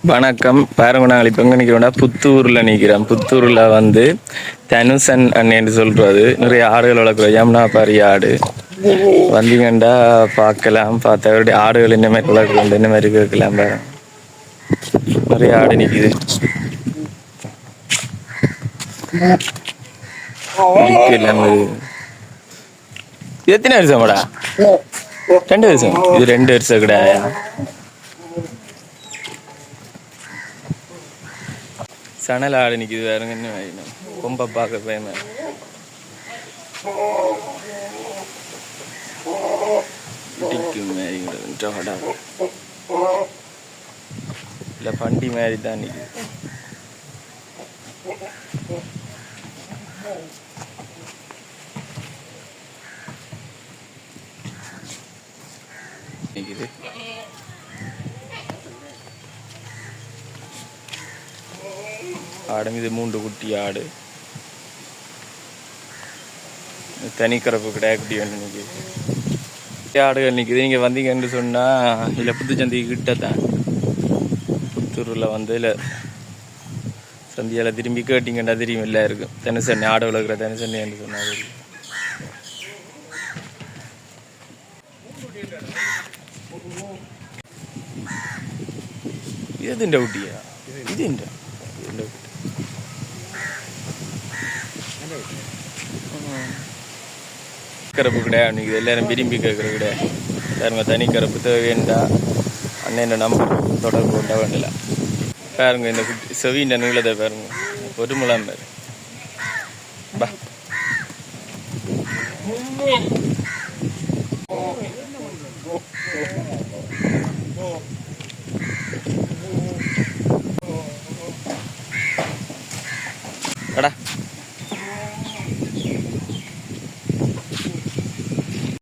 வணக்கம். பாருங்க, நாங்கள் இப்போ எங்கே நிற்கிறோம்னா புத்தூரில் நிற்கிறோம். புத்தூரில் வந்து தனுசன் அண்ணேன்னு சொல்கிறது நிறைய ஆடுகள் வளர்க்குற யமுனா பாரி ஆடு வந்தீங்கண்டா பார்க்கலாம். பார்த்தவருடைய ஆடுகள் என்ன மாதிரி வளர்க்குறது என்ன மாதிரி கேட்கலாம். பாருங்க, நிறைய ஆடு நிற்கிது. இது எத்தனை வருஷமாடா? 2 வருஷம். இது 2 வருஷம் கிடையாது. சணல் ஆடு நிற்கிது. வேறுங்க என்ன வேணும்? ரொம்ப பார்க்க பயமா இல்லை, பண்டி மாதிரி தான் நிற்கிது. நிற்கிது. ஆடுங்க, இது 3 குட்டி ஆடு. தனிக்கறப்பு கிடையாது, குட்டி வேணும் நிற்கிது. ஆடுகள் நிற்கிது. நீங்கள் வந்தீங்கன்னு சொன்னால் இல்லை, புத்துச்சந்தைக்கு கிட்ட தான் புத்தூரில் வந்து இல்லை சந்தியால் திரும்பி கேட்டிங்கன்னா தெரியும். இல்லை இருக்கும் தனுசண்ணி ஆடு வளர்க்குற தனுசண்ணி என்று சொன்னால் இதுண்ட குட்டியா? இதுண்ட கறப்பு கிடையாது. நீங்கள் எல்லாரும் விரும்பி கேட்குற கிடையாது. பாருங்க, தனி கறப்பு தேவைண்டா அண்ணன் நம்பர் தொடர்பு கொண்ட வேண்டல. பாருங்க, இந்த குட்டி செவியின் நீளத்தை பாருங்க, ஒரு முலாம் பாரு. பா